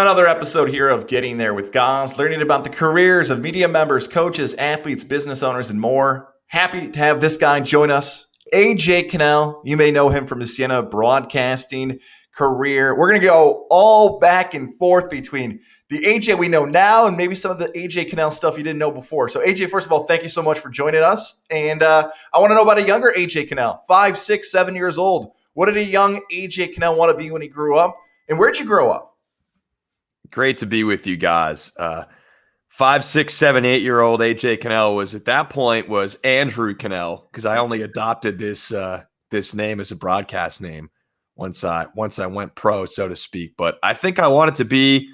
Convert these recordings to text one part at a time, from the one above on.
Another episode here of Getting There with Gaz, learning about the careers of media members, coaches, athletes, business owners, and more. Happy to have this guy join us, AJ Kanell. You may know him from his Siena broadcasting career. We're going to go all back and forth between the AJ we know now and maybe some of the AJ Kanell stuff you didn't know before. So, AJ, first of all, thank you so much for joining us. And I want to know about a younger AJ Kanell, 5, 6, 7 years old. What did a young AJ Kanell want to be when he grew up? And where'd you grow up? Great to be with you guys. 5, 6, 7, 8-year-old AJ Kanell was at that point was Andrew Kanell because I only adopted this name as a broadcast name once I went pro, so to speak. But I think I wanted to be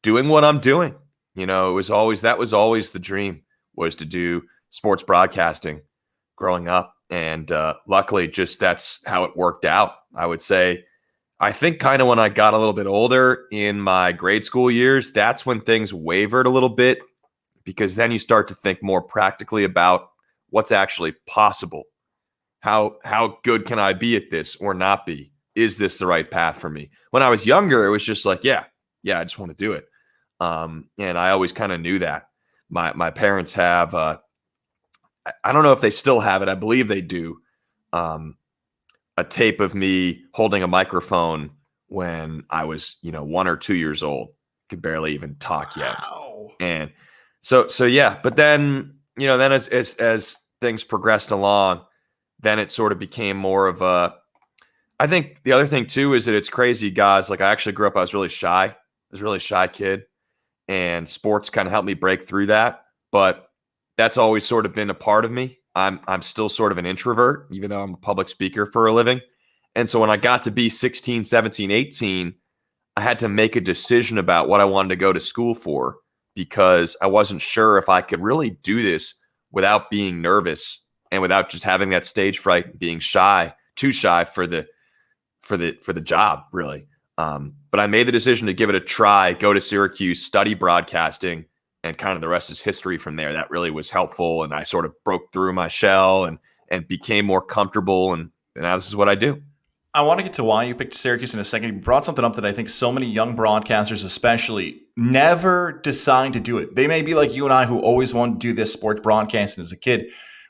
doing what I'm doing. You know, that was always the dream, was to do sports broadcasting growing up, and luckily, just that's how it worked out. I would say. I think kind of when I got a little bit older in my grade school years, that's when things wavered a little bit, because then you start to think more practically about what's actually possible. How good can I be at this or not be? Is this the right path for me? When I was younger, it was just like, yeah, I just want to do it. And I always kind of knew that. My parents have, I don't know if they still have it. I believe they do. A tape of me holding a microphone when I was, 1 or 2 years old. Could barely even talk yet. Wow. And so yeah. But then, then as things progressed along, then it sort of became more of a. I think the other thing too is that it's crazy, guys. Like, I actually grew up. I was really shy. I was a really shy kid, and sports kind of helped me break through that. But that's always sort of been a part of me. I'm still sort of an introvert, even though I'm a public speaker for a living. And so when I got to be 16, 17, 18, I had to make a decision about what I wanted to go to school for, because I wasn't sure if I could really do this without being nervous and without just having that stage fright, being shy, too shy for the job, really. But I made the decision to give it a try, go to Syracuse, study broadcasting, and kind of the rest is history from there. That really was helpful. And I sort of broke through my shell and became more comfortable. And now this is what I do. I want to get to why you picked Syracuse in a second. You brought something up that I think so many young broadcasters especially never decide to do it. They may be like you and I, who always wanted to do this sports broadcasting as a kid,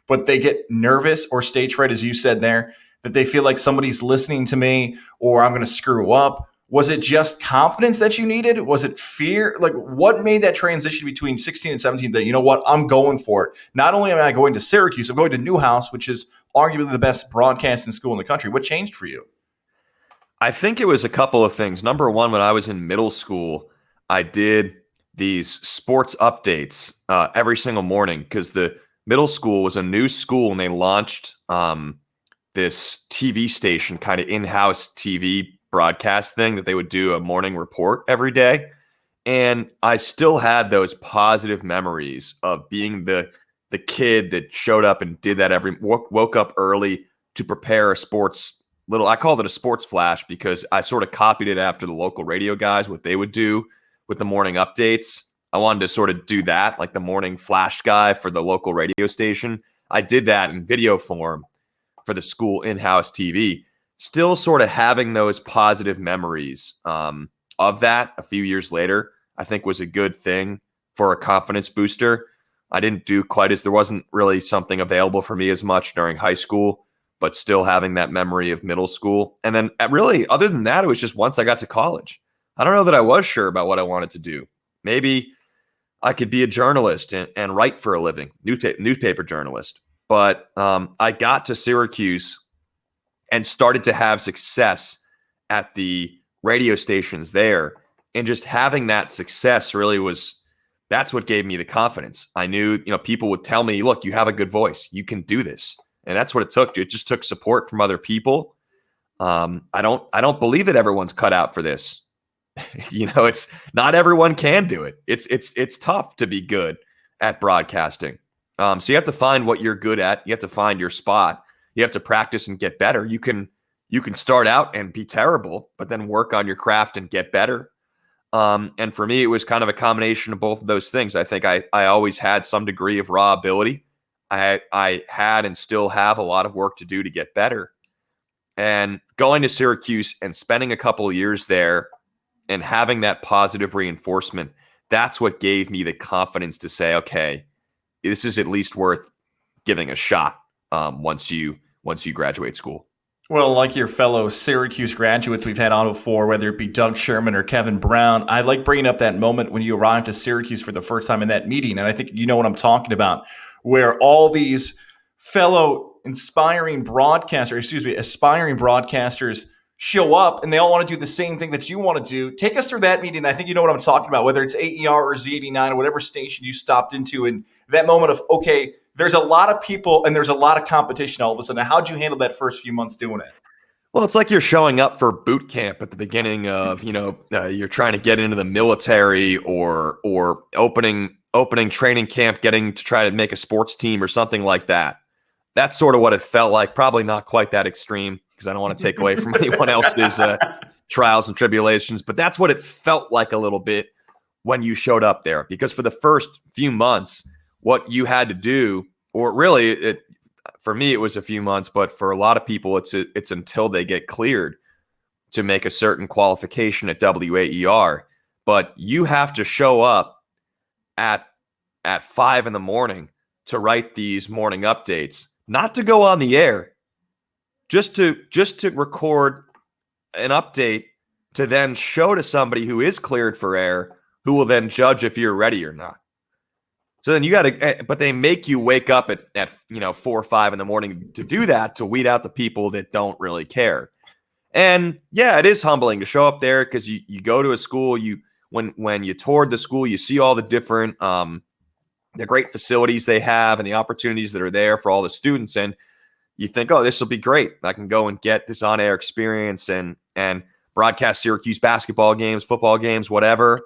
but they get nervous or stage fright, as you said there, that they feel like somebody's listening to me or I'm going to screw up. Was it just confidence that you needed? Was it fear? Like, what made that transition between 16 and 17 that, you know what, I'm going for it? Not only am I going to Syracuse, I'm going to Newhouse, which is arguably the best broadcasting school in the country. What changed for you? I think it was a couple of things. Number one, when I was in middle school, I did these sports updates every single morning, because the middle school was a new school and they launched this TV station, kind of in-house TV broadcast thing that they would do a morning report every day. And I still had those positive memories of being the kid that showed up and did that woke up early to prepare a sports I called it a sports flash, because I sort of copied it after the local radio guys, what they would do with the morning updates. I wanted to sort of do that, like the morning flash guy for the local radio station. I did that in video form for the school in-house TV. Still sort of having those positive memories of that a few years later, I think was a good thing for a confidence booster. I didn't do there wasn't really something available for me as much during high school, but still having that memory of middle school. And then really, other than that, it was just once I got to college. I don't know that I was sure about what I wanted to do. Maybe I could be a journalist and write for a living, newspaper journalist. But I got to Syracuse and started to have success at the radio stations there. And just having that success really that's what gave me the confidence. I knew, people would tell me, look, you have a good voice. You can do this. And that's what it took. It just took support from other people. I don't believe that everyone's cut out for this. It's not everyone can do it. It's tough to be good at broadcasting. So you have to find what you're good at. You have to find your spot. You have to practice and get better. You can start out and be terrible, but then work on your craft and get better. And for me, it was kind of a combination of both of those things. I think I always had some degree of raw ability. I had and still have a lot of work to do to get better. And going to Syracuse and spending a couple of years there and having that positive reinforcement, that's what gave me the confidence to say, okay, this is at least worth giving a shot once you graduate school. Well, like your fellow Syracuse graduates we've had on before, whether it be Doug Sherman or Kevin Brown, I like bringing up that moment when you arrived to Syracuse for the first time in that meeting. And I think you know what I'm talking about, where all these fellow aspiring broadcasters show up and they all want to do the same thing that you want to do. Take us through that meeting. I think you know what I'm talking about, whether it's AER or Z89 or whatever station you stopped into, and that moment of, okay, there's a lot of people and there's a lot of competition all of a sudden. How'd you handle that first few months doing it? Well, it's like you're showing up for boot camp at the beginning of, you're trying to get into the military or opening training camp, getting to try to make a sports team or something like that. That's sort of what it felt like. Probably not quite that extreme, because I don't want to take away from anyone else's trials and tribulations, but that's what it felt like a little bit when you showed up there. Because for the first few months, what you had to do, or really, for me, it was a few months, but for a lot of people, it's until they get cleared to make a certain qualification at WAER. But you have to show up at 5 a.m. to write these morning updates, not to go on the air, just to record an update to then show to somebody who is cleared for air, who will then judge if you're ready or not. So then you got to, but they make you wake up at 4 or 5 in the morning to do that, to weed out the people that don't really care. And yeah, it is humbling to show up there, because you go to a school, when you toured the school, you see all the different, the great facilities they have and the opportunities that are there for all the students. And you think, oh, this will be great. I can go and get this on-air experience and broadcast Syracuse basketball games, football games, whatever.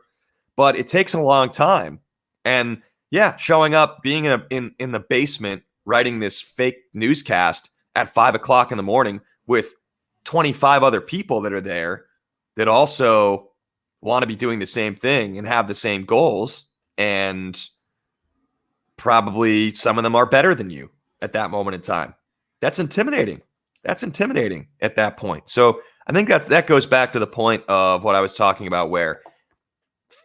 But it takes a long time. And yeah, showing up, being in the basement, writing this fake newscast at 5 o'clock in the morning with 25 other people that are there that also want to be doing the same thing and have the same goals. And probably some of them are better than you at that moment in time. That's intimidating. That's intimidating at that point. So I think that goes back to the point of what I was talking about, where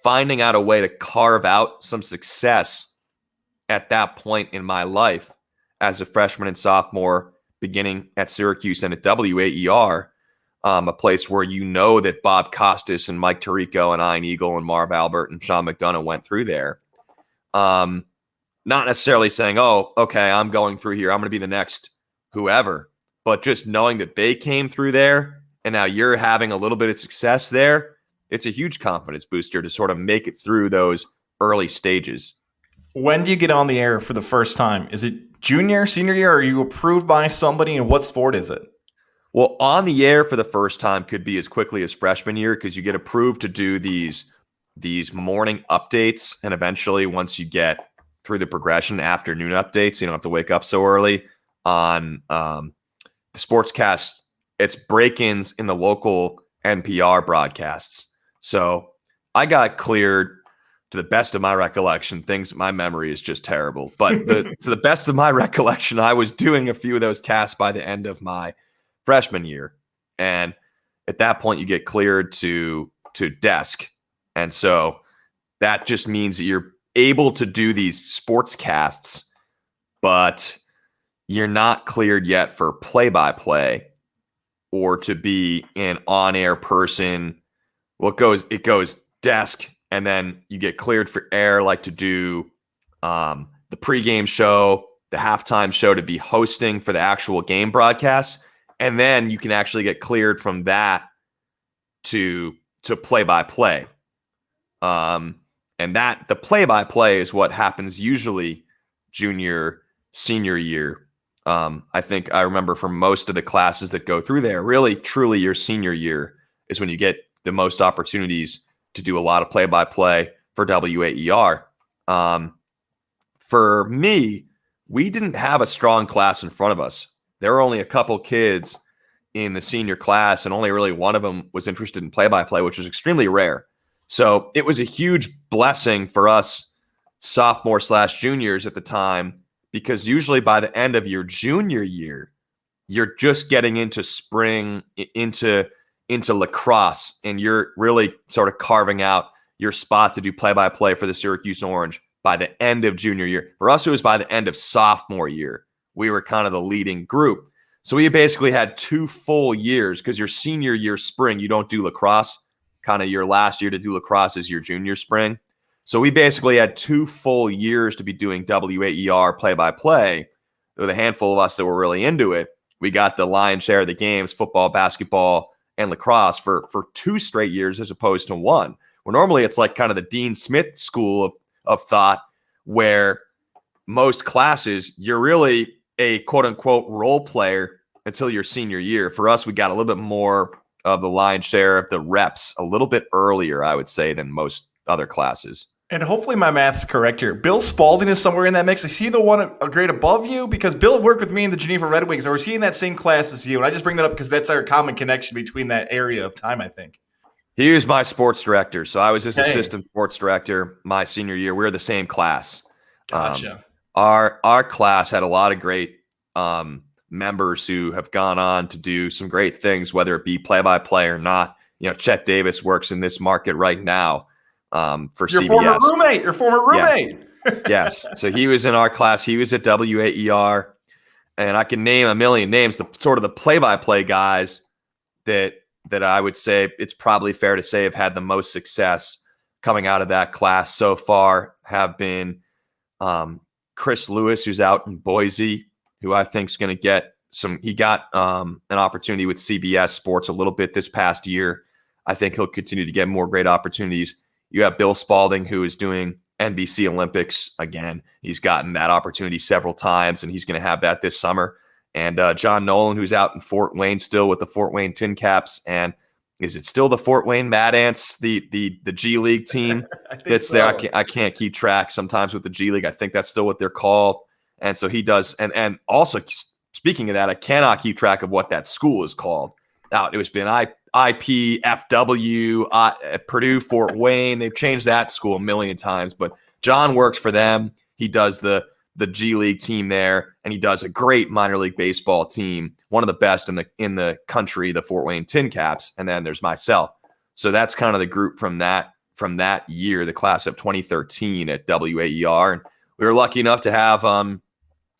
finding out a way to carve out some success at that point in my life as a freshman and sophomore, beginning at Syracuse and at WAER, a place where that Bob Costas and Mike Tirico and Ian Eagle and Marv Albert and Sean McDonough went through there. Not necessarily saying, oh, okay, I'm going through here, I'm going to be the next whoever, but just knowing that they came through there and now you're having a little bit of success there. It's a huge confidence booster to sort of make it through those early stages. When do you get on the air for the first time? Is it junior, senior year? Are you approved by somebody, and what sport is it? Well, on the air for the first time could be as quickly as freshman year, because you get approved to do these morning updates. And eventually, once you get through the progression, afternoon updates, you don't have to wake up so early on the sportscast. It's break-ins in the local NPR broadcasts. So I got cleared, to the best of my recollection. My memory is just terrible. But to the best of my recollection, I was doing a few of those casts by the end of my freshman year. And at that point, you get cleared to desk. And so that just means that you're able to do these sports casts, but you're not cleared yet for play-by-play or to be an on-air person. Well, it goes desk, and then you get cleared for air, like to do the pregame show, the halftime show, to be hosting for the actual game broadcast. And then you can actually get cleared from that to play-by-play. And that the play-by-play is what happens usually junior, senior year. I think I remember from most of the classes that go through there, really, truly your senior year is when you get the most opportunities to do a lot of play-by-play for WAER. For me, we didn't have a strong class in front of us. There were only a couple kids in the senior class, and only really one of them was interested in play-by-play, which was extremely rare. So it was a huge blessing for us sophomore/juniors at the time, because usually by the end of your junior year, you're just getting into spring, into into lacrosse and you're really sort of carving out your spot to do play-by-play for the Syracuse Orange by the end of junior year. For us, it was by the end of sophomore year. We were kind of the leading group. So we basically had 2 full years, because your senior year spring, you don't do lacrosse. Kind of your last year to do lacrosse is your junior spring. So we basically had 2 full years to be doing WAER play-by-play. There was a handful of us that were really into it. We got the lion's share of the games, football, basketball, and lacrosse for 2 straight years as opposed to 1. Where normally it's like kind of the Dean Smith school of thought, where most classes, you're really a quote-unquote role player until your senior year. For us, we got a little bit more of the lion's share of the reps a little bit earlier, I would say, than most other classes. And hopefully my math's correct here. Bill Spalding is somewhere in that mix. Is he the one a grade above you? Because Bill worked with me in the Geneva Red Wings, or is he in that same class as you? And I just bring that up because that's our common connection between that area of time, I think. He was my sports director. So I was his assistant sports director my senior year. We were the same class. Gotcha. Our class had a lot of great members who have gone on to do some great things, whether it be play-by-play or not. You know, Chet Davis works in this market right now for your CBS. Your former roommate. Yes. So he was in our class. He was at WAER. And I can name a million names, the sort of the play-by-play guys that I would say it's probably fair to say have had the most success coming out of that class so far have been Chris Lewis, who's out in Boise, who I think is going to get he got an opportunity with CBS Sports a little bit this past year. I think he'll continue to get more great opportunities. You have Bill Spalding, who is doing NBC Olympics again. He's gotten that opportunity several times, and he's going to have that this summer. And John Nolan, who's out in Fort Wayne still with the Fort Wayne Tin Caps. And is it still the Fort Wayne Mad Ants, the G League team that's there? I can't keep track sometimes with the G League. I think that's still what they're called. And so he does. And also, speaking of that, I cannot keep track of what that school is called. Now, it was been IPFW, Purdue, Fort Wayne. They've changed that school a million times. But John works for them. He does the G League team there, and he does a great minor league baseball team, one of the best in the country, the Fort Wayne Tin Caps. And then there's myself. So that's kind of the group from that year, the class of 2013 at WAER. And we were lucky enough to have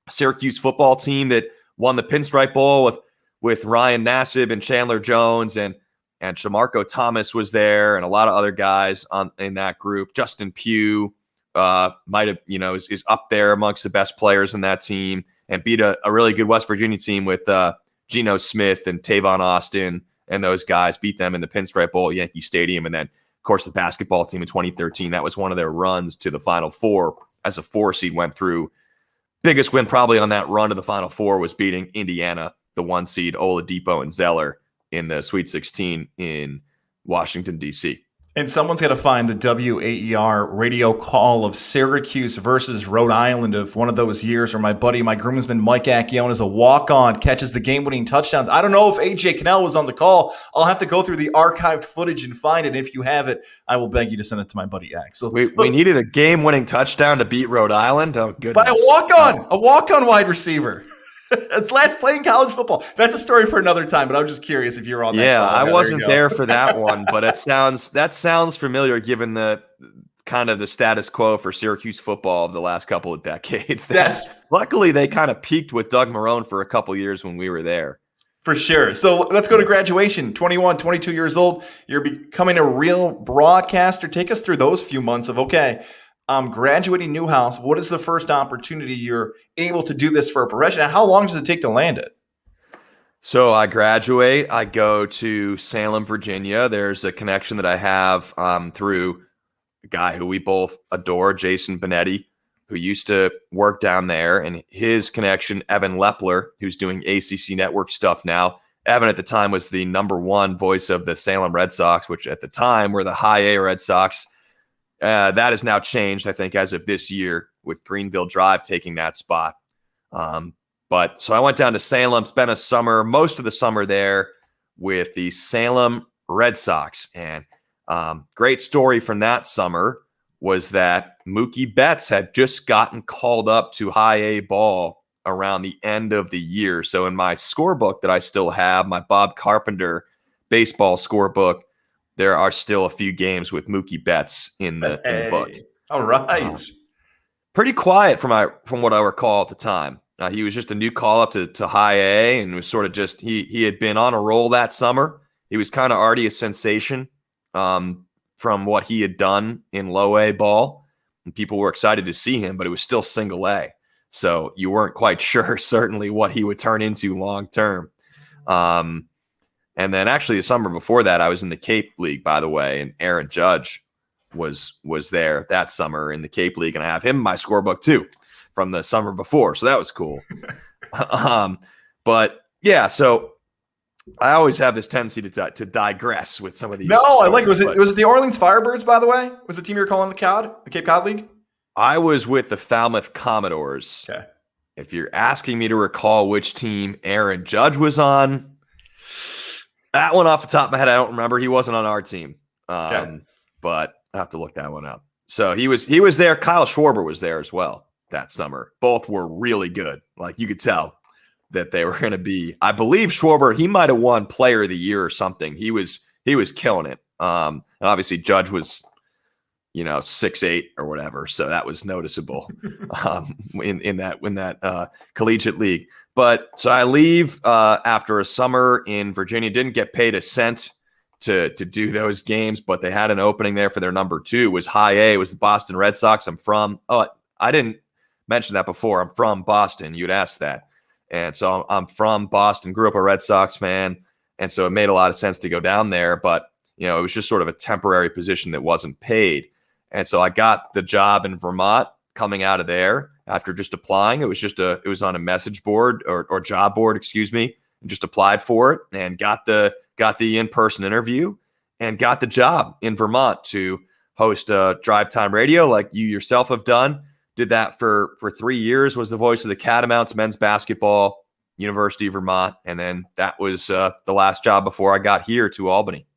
Syracuse football team that won the Pinstripe Bowl with Ryan Nassib and Chandler Jones, and Shamarko Thomas was there, and a lot of other guys in that group. Justin Pugh might have, is up there amongst the best players in that team, and beat a really good West Virginia team with Geno Smith and Tavon Austin, and those guys beat them in the Pinstripe Bowl at Yankee Stadium. And then, of course, the basketball team in 2013, that was one of their runs to the Final Four as a 4 seed went through. Biggest win probably on that run to the Final Four was beating Indiana, the 1 seed, Oladipo and Zeller, in the Sweet 16 in Washington, D.C. And someone's got to find the WAER radio call of Syracuse versus Rhode Island of one of those years where my groomsman Mike Acchione is a walk-on, catches the game-winning touchdowns. I don't know if AJ Kanell was on the call. I'll have to go through the archived footage and find it. If you have it, I will beg you to send it to my buddy Axel. We needed a game-winning touchdown to beat Rhode Island? Oh, goodness. By a walk-on wide receiver. It's last playing college football. That's a story for another time, but I'm just curious if you're on that. Yeah, I wasn't there for that one, but that sounds familiar given the kind of the status quo for Syracuse football of the last couple of decades. Luckily they kind of peaked with Doug Marrone for a couple of years when we were there. For sure. So let's go to graduation. 21, 22 years old. You're becoming a real broadcaster. Take us through those few months of, okay, I'm graduating Newhouse. What is the first opportunity you're able to do this for a profession? And how long does it take to land it? So I graduate. I go to Salem, Virginia. There's a connection that I have through a guy who we both adore, Jason Benetti, who used to work down there. And his connection, Evan Lepler, who's doing ACC Network stuff now. Evan at the time was the #1 voice of the Salem Red Sox, which at the time were the high A Red Sox. That has now changed, I think, as of this year, with Greenville Drive taking that spot. But so I went down to Salem, spent most of the summer there with the Salem Red Sox. And great story from that summer was that Mookie Betts had just gotten called up to high A ball around the end of the year. So in my scorebook that I still have, my Bob Carpenter baseball scorebook, there are still a few games with Mookie Betts in the book. All right. Pretty quiet from what I recall at the time. He was just a new call up to high A, and was sort of just he had been on a roll that summer. He was kind of already a sensation from what he had done in low A ball, and people were excited to see him, but it was still single A, so you weren't quite sure certainly what he would turn into long term. And then actually the summer before that, I was in the Cape League, by the way, and Aaron Judge was there that summer in the Cape League, and I have him in my scorebook too from the summer before, so that was cool. But yeah, so I always have this tendency to digress with some of these. No, I like. Was it the Orleans Firebirds? By the way, was the team you were calling the Cape Cod League? I was with the Falmouth Commodores. Okay. If you're asking me to recall which team Aaron Judge was on, that one off the top of my head, I don't remember. He wasn't on our team, but I have to look that one up. So he was there. Kyle Schwarber was there as well that summer. Both were really good. Like, you could tell that they were going to be. I believe Schwarber, he might have won Player of the Year or something. He was killing it. And obviously Judge was, 6'8" or whatever, so that was noticeable in that collegiate league. But so I leave after a summer in Virginia. Didn't get paid a cent to do those games, but they had an opening there for their number 2. It was high A. It was the Boston Red Sox. I didn't mention that before. I'm from Boston. You'd asked that. And so I'm from Boston, grew up a Red Sox fan. And so it made a lot of sense to go down there. But, it was just sort of a temporary position that wasn't paid. And so I got the job in Vermont coming out of there after just applying. It was on a message board or job board, excuse me, and just applied for it and got the in-person interview and got the job in Vermont to host drive time radio like you yourself have done. Did that for 3 years, was the voice of the Catamounts men's basketball, University of Vermont. And then that was the last job before I got here to Albany.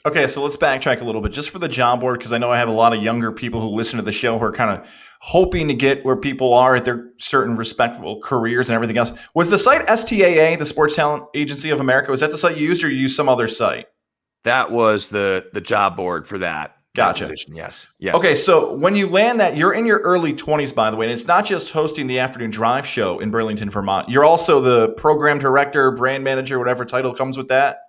Okay, so let's backtrack a little bit just for the job board, because I know I have a lot of younger people who listen to the show who are kind of hoping to get where people are at their certain respectable careers and everything else. Was the site STAA, the Sports Talent Agency of America, was that the site you used, or you used some other site? That was the job board for that. Gotcha. Position. Yes. Okay, so when you land that, you're in your early 20s, by the way, and it's not just hosting the afternoon drive show in Burlington, Vermont. You're also the program director, brand manager, whatever title comes with that.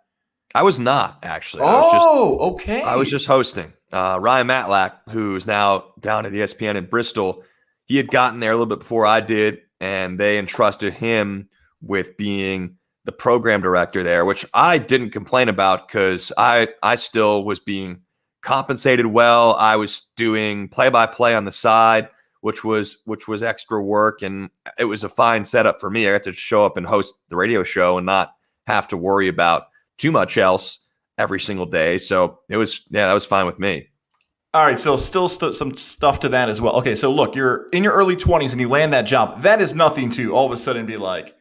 I was not, actually. Okay. I was just hosting. Ryan Matlack, who's now down at ESPN in Bristol, he had gotten there a little bit before I did, and they entrusted him with being the program director there, which I didn't complain about because I still was being compensated well. I was doing play-by-play on the side, which was extra work, and it was a fine setup for me. I got to show up and host the radio show and not have to worry about too much else every single day. So that was fine with me. All right. So still some stuff to that as well. Okay. So look, you're in your early 20s and you land that job. That is nothing to all of a sudden be like,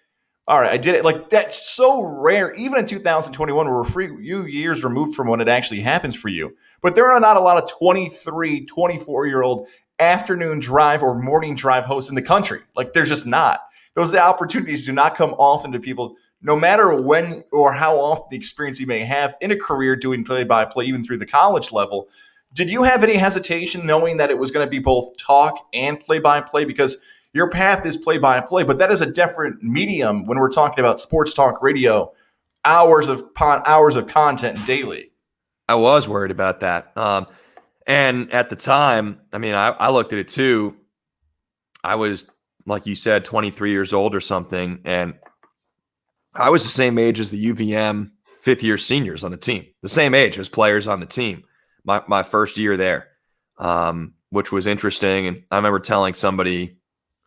all right, I did it. Like, that's so rare. Even in 2021, we're a few years removed from when it actually happens for you. But there are not a lot of 23, 24-year-old afternoon drive or morning drive hosts in the country. Like, there's just not. Those opportunities do not come often to people, no matter when or how often the experience you may have in a career doing play-by-play, even through the college level. Did you have any hesitation knowing that it was going to be both talk and play-by-play? Because your path is play-by-play, but that is a different medium when we're talking about sports talk radio, hours upon hours of content daily. I was worried about that. And at the time, I looked at it too. I was, like you said, 23 years old or something, and I was the same age as the UVM fifth-year seniors on the team, the same age as players on the team, my first year there, which was interesting. And I remember telling somebody,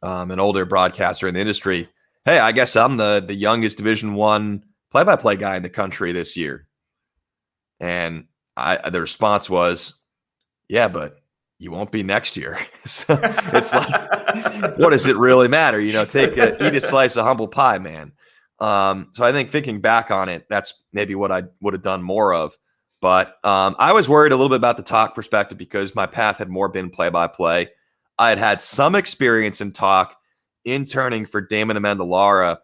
an older broadcaster in the industry, hey, I guess I'm the youngest Division I play-by-play guy in the country this year. And the response was, yeah, but you won't be next year. So it's like, what does it really matter? Eat a slice of humble pie, man. So I think thinking back on it, that's maybe what I would have done more of. But I was worried a little bit about the talk perspective because my path had more been play-by-play. I had some experience in talk interning for Damon Amendolara,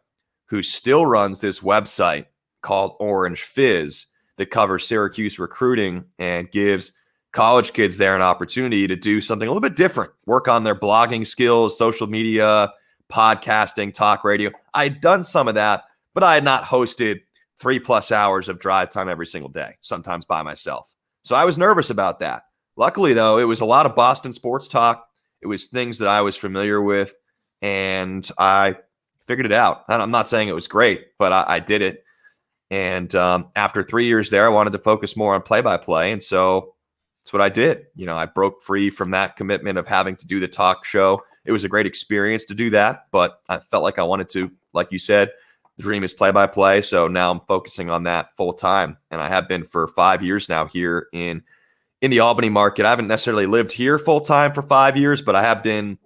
who still runs this website called Orange Fizz that covers Syracuse recruiting and gives college kids there an opportunity to do something a little bit different, work on their blogging skills, social media, podcasting, talk radio. I had done some of that, but I had not hosted 3+ hours of drive time every single day, sometimes by myself. So I was nervous about that. Luckily, though, it was a lot of Boston sports talk. It was things that I was familiar with, and I figured it out. And I'm not saying it was great, but I did it. And after 3 years there, I wanted to focus more on play-by-play, and so that's what I did. I broke free from that commitment of having to do the talk show. It was a great experience to do that, but I felt like I wanted to, like you said, the dream is play-by-play, so now I'm focusing on that full-time, and I have been for 5 years now here in the Albany market. I haven't necessarily lived here full-time for 5 years, but I have been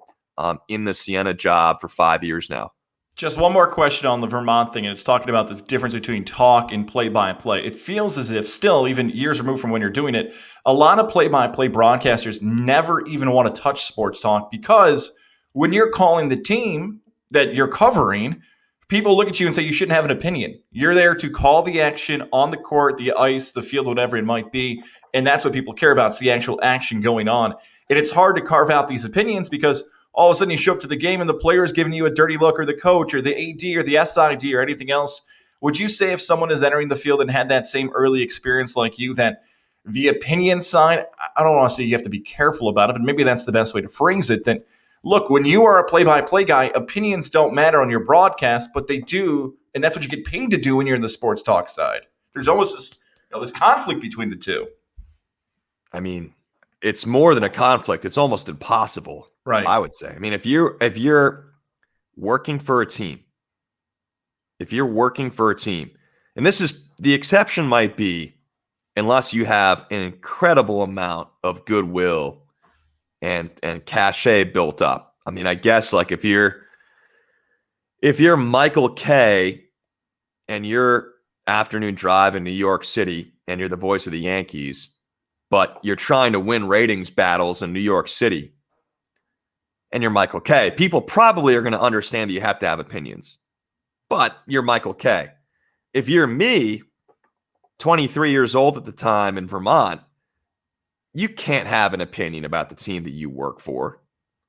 in the Siena job for 5 years now. Just one more question on the Vermont thing, and it's talking about the difference between talk and play-by-play. It feels as if still, even years removed from when you're doing it, a lot of play-by-play broadcasters never even want to touch sports talk, because when you're calling the team that you're covering, people look at you and say you shouldn't have an opinion. You're there to call the action on the court, the ice, the field, whatever it might be, and that's what people care about. It's the actual action going on. And it's hard to carve out these opinions because all of a sudden you show up to the game and the player is giving you a dirty look, or the coach or the AD or the SID or anything else. Would you say if someone is entering the field and had that same early experience like you, that the opinion side, I don't want to say you have to be careful about it, but maybe that's the best way to phrase it, that look, when you are a play-by-play guy, opinions don't matter on your broadcast, but they do, and that's what you get paid to do when you're in the sports talk side. There's almost this conflict between the two. I mean, it's more than a conflict. It's almost impossible, right? I would say. I mean, if you're working for a team, and this is the exception might be unless you have an incredible amount of goodwill and cachet built up. I mean, I guess like if you're Michael Kay and your afternoon drive in New York City and you're the voice of the Yankees, but you're trying to win ratings battles in New York City, and you're Michael Kay, people probably are going to understand that you have to have opinions. But you're Michael Kay. If you're me, 23 years old at the time in Vermont, you can't have an opinion about the team that you work for.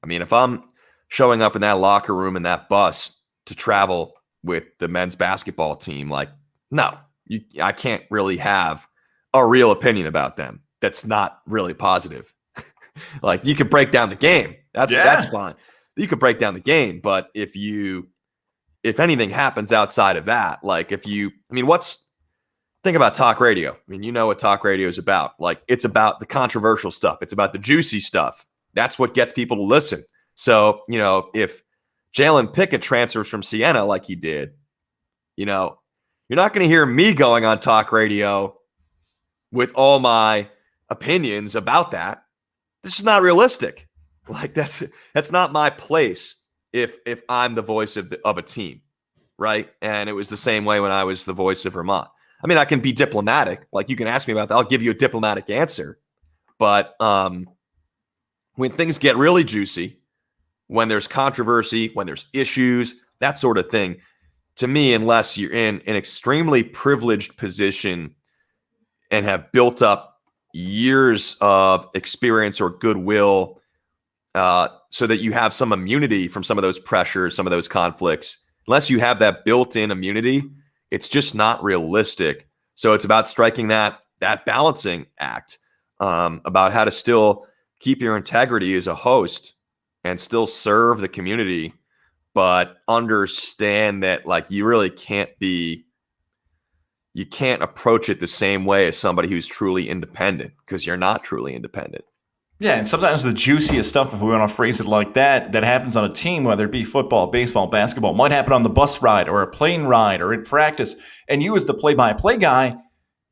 I mean, if I'm showing up in that locker room in that bus to travel with the men's basketball team, like, no, I can't really have a real opinion about them. That's not really positive. Like, you could break down the game. That's fine. You could break down the game, but if anything happens outside of that, like think about talk radio. I mean, you know what talk radio is about. Like, it's about the controversial stuff. It's about the juicy stuff. That's what gets people to listen. So, if Jalen Pickett transfers from Siena like he did, you're not going to hear me going on talk radio with all my opinions about that. This is not realistic. Like, that's not my place if I'm the voice of a team, right? And it was the same way when I was the voice of Vermont. I mean, I can be diplomatic. Like, you can ask me about that. I'll give you a diplomatic answer. But when things get really juicy, when there's controversy, when there's issues, that sort of thing, to me, unless you're in an extremely privileged position and have built up years of experience or goodwill so that you have some immunity from some of those pressures, some of those conflicts, unless you have that built-in immunity, it's just not realistic. So it's about striking that balancing act, about how to still keep your integrity as a host and still serve the community, but understand that, like, you really can't approach it the same way as somebody who's truly independent, because you're not truly independent. Yeah, and sometimes the juiciest stuff, if we want to phrase it like that happens on a team, whether it be football, baseball, basketball, might happen on the bus ride or a plane ride or in practice. And you as the play-by-play guy,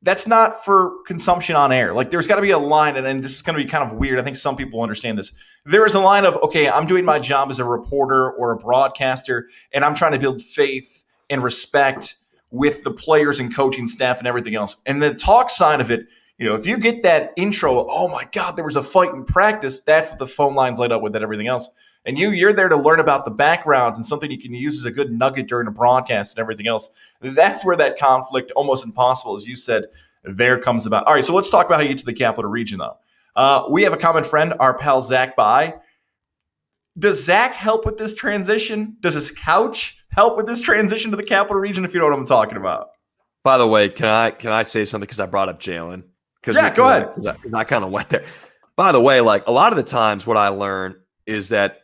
that's not for consumption on air. Like, there's got to be a line, and this is going to be kind of weird. I think some people understand this. There is a line of, okay, I'm doing my job as a reporter or a broadcaster, and I'm trying to build faith and respect with the players and coaching staff and everything else. And the talk side of it, if you get that intro, oh my God, there was a fight in practice, that's what the phone lines light up with and everything else. And you're there to learn about the backgrounds and something you can use as a good nugget during a broadcast and everything else. That's where that conflict, almost impossible, as you said, there comes about. All right, so let's talk about how you get to the Capital Region, though. We have a common friend, our pal Zach By. Does Zach help with this transition? Does his couch help with this transition to the Capital Region, if you know what I'm talking about? By the way, can I say something because I brought up Jalen? Yeah, go ahead. I kind of went there. By the way, like a lot of the times what I learn is that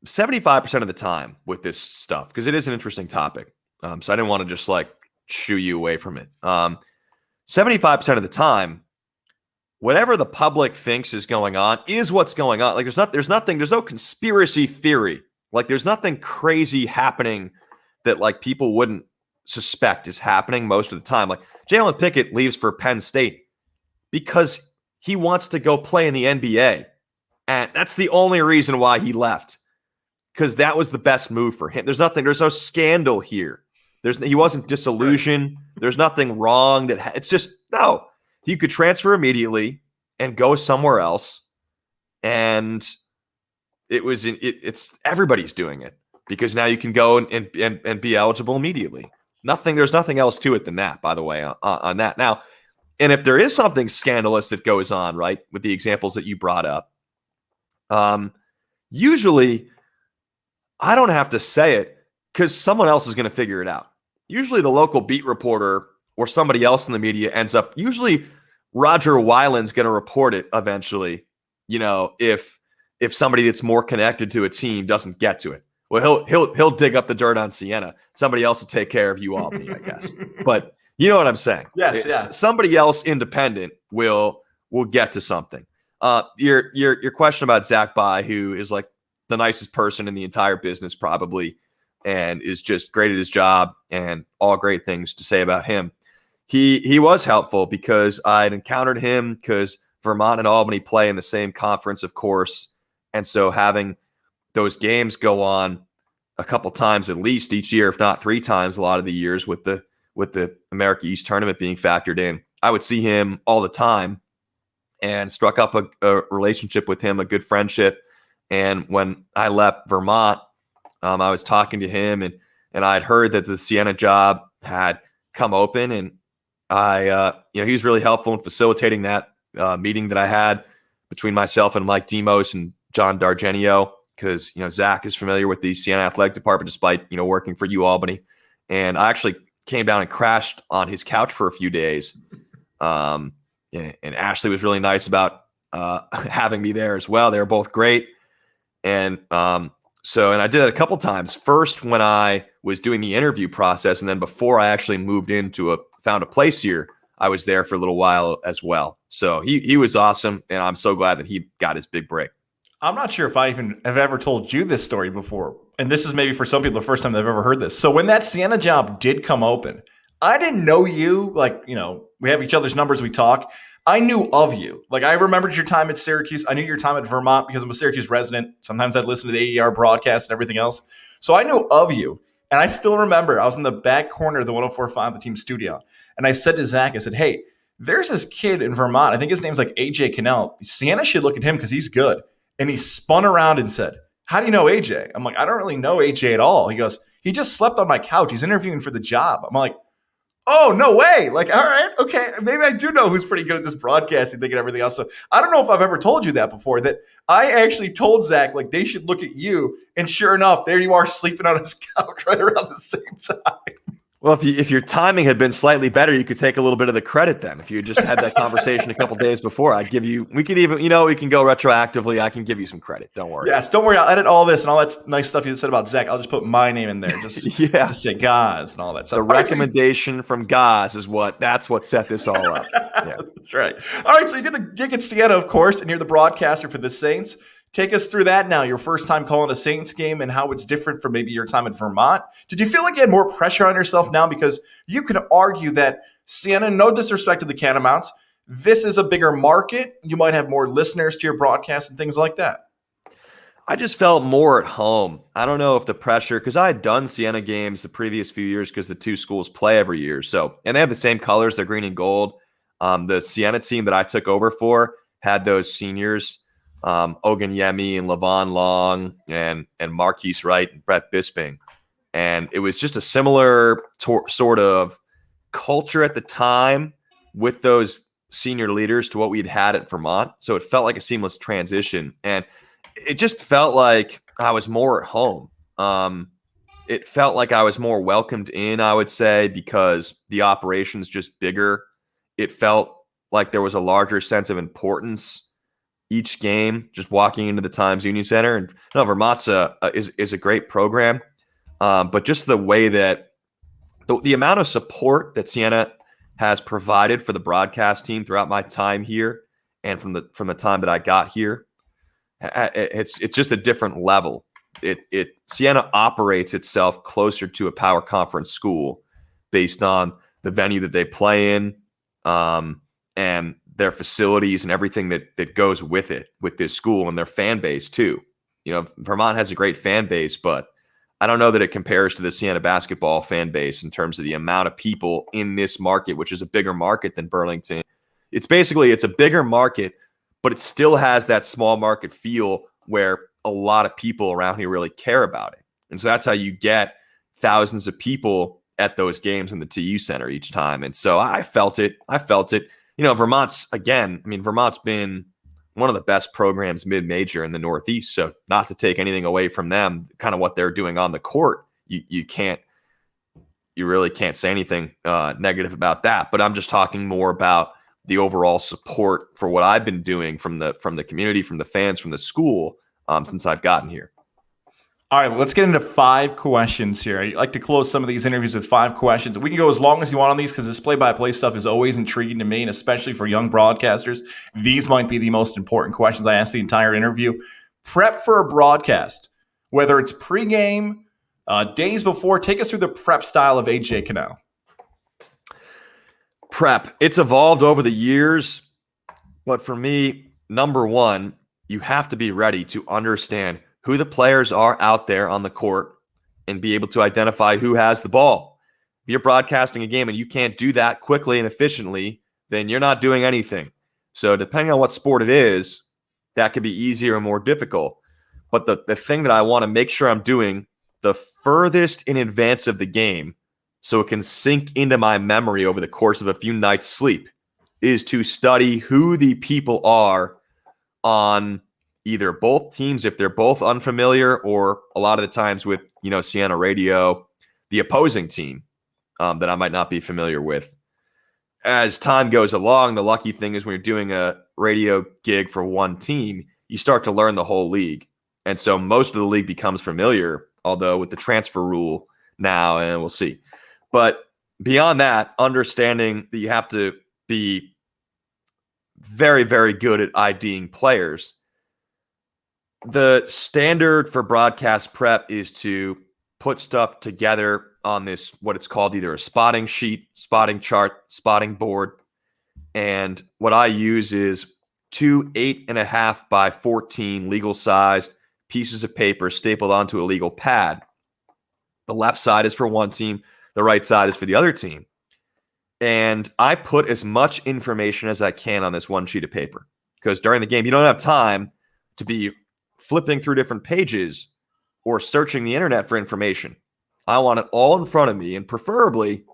75% of the time with this stuff, because it is an interesting topic, so I didn't want to just like shoo you away from it. 75% of the time, whatever the public thinks is going on is what's going on. Like there's no conspiracy theory. Like there's nothing crazy happening that like people wouldn't suspect is happening most of the time. Like Jalen Pickett leaves for Penn State because he wants to go play in the NBA. And that's the only reason why he left. Because that was the best move for him. There's no scandal here. He wasn't disillusioned. There's nothing wrong it's just, no. He could transfer immediately and go somewhere else. And it's everybody's doing it because now you can go and be eligible immediately. There's nothing else to it than that, by the way, on that. Now, and if there is something scandalous that goes on, right, with the examples that you brought up, usually I don't have to say it because someone else is going to figure it out. Usually the local beat reporter or somebody else in the media ends up, usually Roger Weiland's going to report it eventually, if somebody that's more connected to a team doesn't get to it. Well, he'll dig up the dirt on Siena. Somebody else will take care of you, Albany, I guess. But you know what I'm saying? Yes, yeah. Somebody else independent will get to something. Your question about Zach By, who is like the nicest person in the entire business probably, and is just great at his job and all great things to say about him. He was helpful because I'd encountered him because Vermont and Albany play in the same conference, of course. And so having those games go on a couple times at least each year, if not 3 times a lot of the years with the America East tournament being factored in, I would see him all the time and struck up a relationship with him, a good friendship. And when I left Vermont, I was talking to him and I'd heard that the Siena job had come open, and he was really helpful in facilitating that meeting that I had between myself and Mike Demos and John Dargenio, because, Zach is familiar with the Siena athletic department despite, working for UAlbany. And I actually came down and crashed on his couch for a few days. And Ashley was really nice about having me there as well. They were both great. And and I did that a couple times. First, when I was doing the interview process, and then before I actually moved found a place here, I was there for a little while as well. So he was awesome, and I'm so glad that he got his big break. I'm not sure if I even have ever told you this story before, and this is maybe for some people the first time they've ever heard this. So when that Siena job did come open, I didn't know you. Like, we have each other's numbers, we talk. I knew of you. Like, I remembered your time at Syracuse. I knew your time at Vermont because I'm a Syracuse resident. Sometimes I'd listen to the AER broadcast and everything else. So I knew of you. And I still remember I was in the back corner of the 104.5, the team studio. And I said to Zach, I said, hey, there's this kid in Vermont. I think his name's like AJ Kanell. Siena should look at him because he's good. And he spun around and said, how do you know AJ? I'm like, I don't really know AJ at all. He goes, he just slept on my couch. He's interviewing for the job. I'm like, oh, no way. Like, all right, okay. Maybe I do know who's pretty good at this broadcasting thing and everything else. So I don't know if I've ever told you that before, that I actually told Zach, like, they should look at you. And sure enough, there you are sleeping on his couch right around the same time. Well, if your timing had been slightly better, you could take a little bit of the credit then. If you just had that conversation a couple days before, we could even, we can go retroactively. I can give you some credit. Don't worry. Yes, don't worry. I'll edit all this and all that nice stuff you said about Zach. I'll just put my name in there. Just say guys and all that stuff. The recommendation from guys that's what set this all up. Yeah. That's right. All right, so you get the gig at Siena, of course, and you're the broadcaster for the Saints. Take us through that now, your first time calling a Saints game and how it's different from maybe your time at Vermont. Did you feel like you had more pressure on yourself now? Because you could argue that Siena, no disrespect to the Catamounts, this is a bigger market. You might have more listeners to your broadcast and things like that. I just felt more at home. I don't know if the pressure, because I had done Siena games the previous few years because the two schools play every year. And they have the same colors, they're green and gold. The Siena team that I took over for had those seniors, Oganyemi and Levon Long and Marquise Wright and Brett Bisping. And it was just a similar sort of culture at the time. with those senior leaders to what we'd had at Vermont. So it felt like a seamless transition. And it just felt like I was more at home. It felt like I was more welcomed in, I would say, because the operation's just bigger. It felt like there was a larger sense of importance each game, just walking into the Times Union Center. And no, Vermont's is a great program, but just the way that the amount of support that Siena has provided for the broadcast team throughout my time here, and from the time that I got here, it's just a different level. Siena operates itself closer to a power conference school based on the venue that they play in, and their facilities and everything that goes with it, with this school, and their fan base too. You know, Vermont has a great fan base, but I don't know that it compares to the Siena basketball fan base in terms of the amount of people in this market, which is a bigger market than Burlington. It's a bigger market, but it still has that small market feel where a lot of people around here really care about it. And so that's how you get thousands of people at those games in the TU Center each time. And so I felt it. You know, Vermont's been one of the best programs mid-major in the Northeast. So not to take anything away from them, kind of what they're doing on the court, you really can't say anything negative about that. But I'm just talking more about the overall support for what I've been doing from the community, from the fans, from the school since I've gotten here. All right, let's get into 5 questions here. I like to close some of these interviews with 5 questions. We can go as long as you want on these because this play-by-play stuff is always intriguing to me, and especially for young broadcasters. These might be the most important questions I ask the entire interview. Prep for a broadcast, whether it's pregame, days before. Take us through the prep style of AJ Kanell. Prep. It's evolved over the years, but for me, number one, you have to be ready to understand who the players are out there on the court and be able to identify who has the ball. If you're broadcasting a game and you can't do that quickly and efficiently, then you're not doing anything. So depending on what sport it is, that could be easier or more difficult. But the thing that I want to make sure I'm doing the furthest in advance of the game so it can sink into my memory over the course of a few nights' sleep is to study who the people are on either both teams, if they're both unfamiliar, or a lot of the times with, Siena radio, the opposing team that I might not be familiar with. As time goes along, the lucky thing is when you're doing a radio gig for one team, you start to learn the whole league. And so most of the league becomes familiar, although with the transfer rule now, and we'll see. But beyond that, understanding that you have to be very, very good at IDing players. The standard for broadcast prep is to put stuff together on this, what it's called either a spotting sheet, spotting chart, spotting board. And what I use is 2 8.5 by 14 legal sized pieces of paper stapled onto a legal pad. The left side is for one team. The right side is for the other team. And I put as much information as I can on this one sheet of paper because during the game, you don't have time to be flipping through different pages or searching the internet for information. I want it all in front of me, and preferably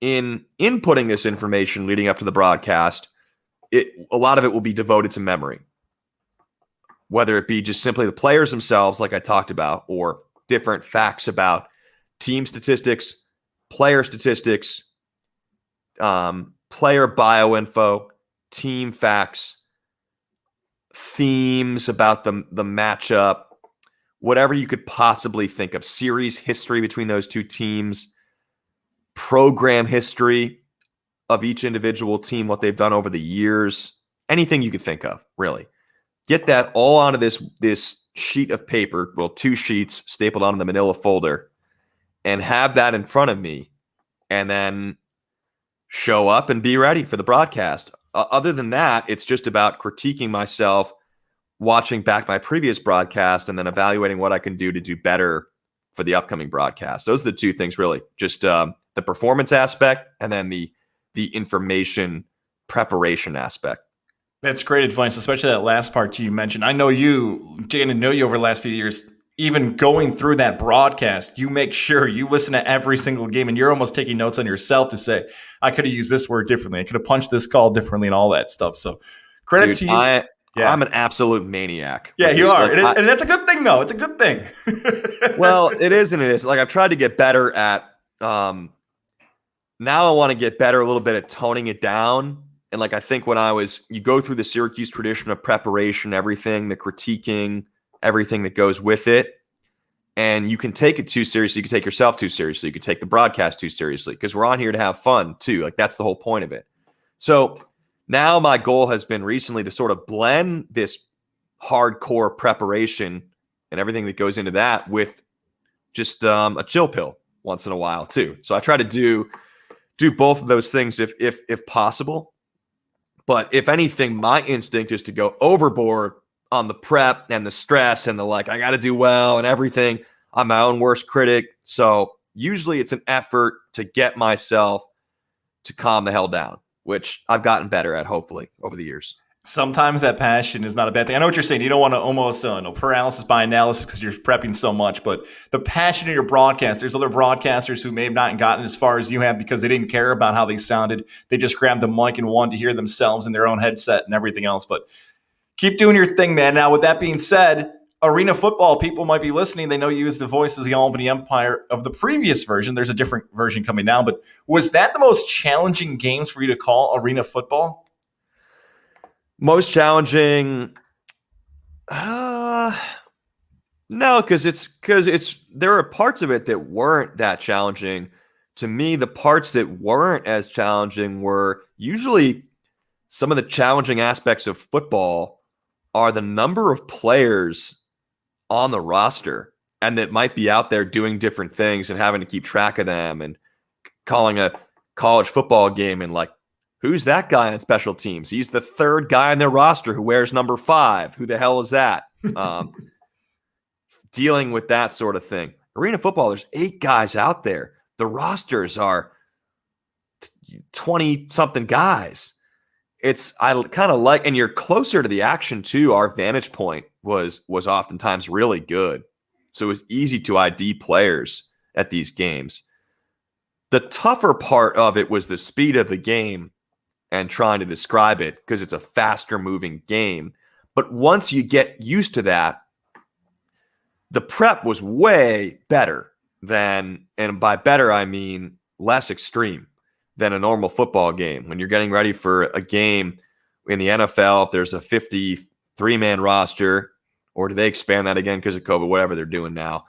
in inputting this information leading up to the broadcast, a lot of it will be devoted to memory, whether it be just simply the players themselves, like I talked about, or different facts about team statistics, player statistics, player bioinfo, team facts, themes about the matchup, whatever you could possibly think of, series history between those two teams, program history of each individual team, what they've done over the years, anything you could think of, really. Get that all onto this sheet of paper, well, 2 sheets stapled onto the manila folder, and have that in front of me, and then show up and be ready for the broadcast. Other than that, it's just about critiquing myself, watching back my previous broadcast, and then evaluating what I can do to do better for the upcoming broadcast. Those are the 2 things, really. Just the performance aspect and then the information preparation aspect. That's great advice, especially that last part you mentioned. I know you, Jay, and know you over the last few years. even going through that broadcast, you make sure you listen to every single game and you're almost taking notes on yourself to say, I could have used this word differently. I could have punched this call differently and all that stuff. So credit Dude, to you. I'm an absolute maniac. Yeah, with you this. are. Like, And that's a good thing, though. It's a good thing. well, it is and it is. Like I've tried to get better at now I want to get better a little bit at toning it down. And like I think when you go through the Syracuse tradition of preparation, everything, the critiquing, everything that goes with it. And you can take it too seriously. You can take yourself too seriously. You can take the broadcast too seriously because we're on here to have fun too. Like that's the whole point of it. So now my goal has been recently to sort of blend this hardcore preparation and everything that goes into that with just a chill pill once in a while too. So I try to do both of those things if possible. But if anything, my instinct is to go overboard on the prep and the stress and the like, I got to do well and everything. I'm my own worst critic. So usually it's an effort to get myself to calm the hell down, which I've gotten better at, hopefully, over the years. Sometimes that passion is not a bad thing. I know what you're saying. You don't want to almost paralysis by analysis because you're prepping so much, but the passion in your broadcast, there's other broadcasters who may have not gotten as far as you have because they didn't care about how they sounded. They just grabbed the mic and wanted to hear themselves in their own headset and everything else. But keep doing your thing, man. Now, with that being said, arena football, people might be listening. They know you as the voice of the Albany Empire of the previous version. There's a different version coming now. But was that the most challenging games for you to call arena football? Most challenging? No, because there are parts of it that weren't that challenging. To me, the parts that weren't as challenging were usually some of the challenging aspects of football are the number of players on the roster and that might be out there doing different things and having to keep track of them and calling a college football game and like, who's that guy on special teams? He's the third guy on their roster who wears number 5. Who the hell is that? Dealing with that sort of thing. Arena football, there's 8 guys out there. The rosters are 20-something guys. I kind of like, and you're closer to the action too. Our vantage point was oftentimes really good. So it was easy to ID players at these games. The tougher part of it was the speed of the game and trying to describe it because it's a faster moving game. But once you get used to that, the prep was way better than, and by better, I mean less extreme than a normal football game. When you're getting ready for a game in the NFL, if there's a 53-man roster, or do they expand that again because of COVID, whatever they're doing now.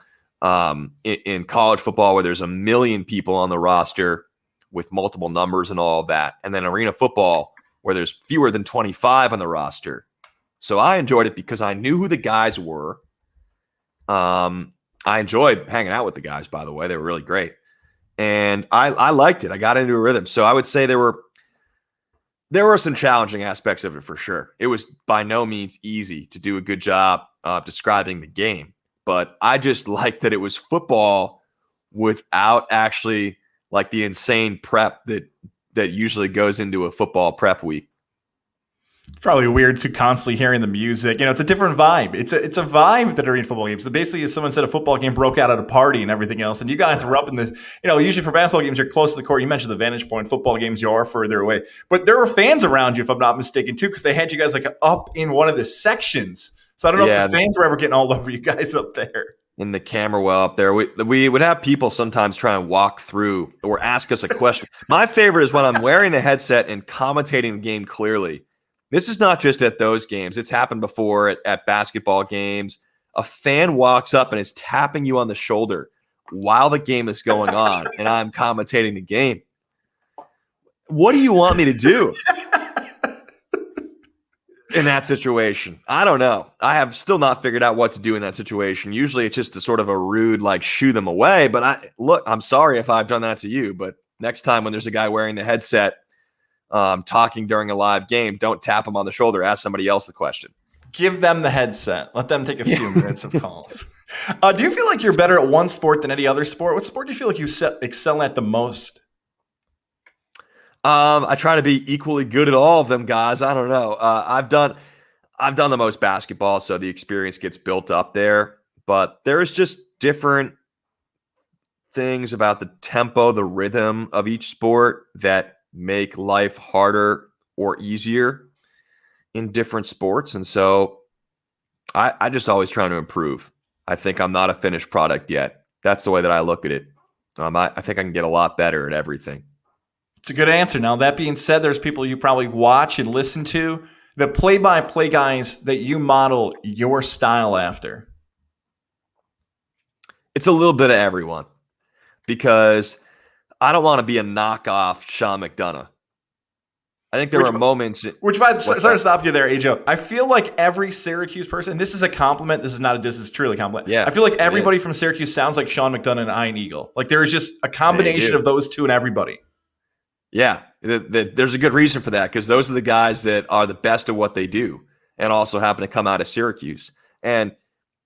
In college football, where there's 1 million people on the roster with multiple numbers and all of that. And then arena football, where there's fewer than 25 on the roster. So I enjoyed it because I knew who the guys were. I enjoyed hanging out with the guys, by the way. They were really great. And I liked it. I got into a rhythm. So I would say there were some challenging aspects of it for sure. It was by no means easy to do a good job of describing the game. But I just liked that it was football without actually like the insane prep that usually goes into a football prep week. It's probably weird to constantly hearing the music. It's a different vibe. It's a vibe that arena football games. So basically, as someone said, a football game broke out at a party and everything else. And you guys were up in this, usually for basketball games, you're close to the court. You mentioned the vantage point. Football games, you are further away. But there were fans around you, if I'm not mistaken, too, because they had you guys like up in one of the sections. So I don't know if the fans were ever getting all over you guys up there. In the camera well up there. We would have people sometimes try and walk through or ask us a question. My favorite is when I'm wearing the headset and commentating the game clearly. This is not just at those games. It's happened before at basketball games. A fan walks up and is tapping you on the shoulder while the game is going on, and I'm commentating the game. What do you want me to do in that situation? I don't know. I have still not figured out what to do in that situation. Usually it's just a sort of a rude, like, shoo them away. But I'm sorry if I've done that to you. But next time when there's a guy wearing the headset talking during a live game, don't tap him on the shoulder. Ask somebody else the question. Give them the headset. Let them take a few minutes of calls. Do you feel like you're better at one sport than any other sport? What sport do you feel like you excel at the most? I try to be equally good at all of them, guys. I don't know. I've done the most basketball, so the experience gets built up there. but there's just different things about the tempo, the rhythm of each sport that make life harder or easier in different sports. And so I just always trying to improve. I think I'm not a finished product yet. That's the way that I look at it. I think I can get a lot better at everything. It's a good answer. Now, that being said, there's people you probably watch and listen to. The play-by-play guys that you model your style after. It's a little bit of everyone because I don't want to be a knockoff Sean McDonough. I think there were moments. Sorry to stop you there, Ajo. I feel like every Syracuse person, and this is a compliment. This is not a diss. This is truly a compliment. Yeah, I feel like everybody from Syracuse sounds like Sean McDonough and Ian Eagle. Like there is just a combination of those two in everybody. Yeah, there's a good reason for that because those are the guys that are the best at what they do and also happen to come out of Syracuse. And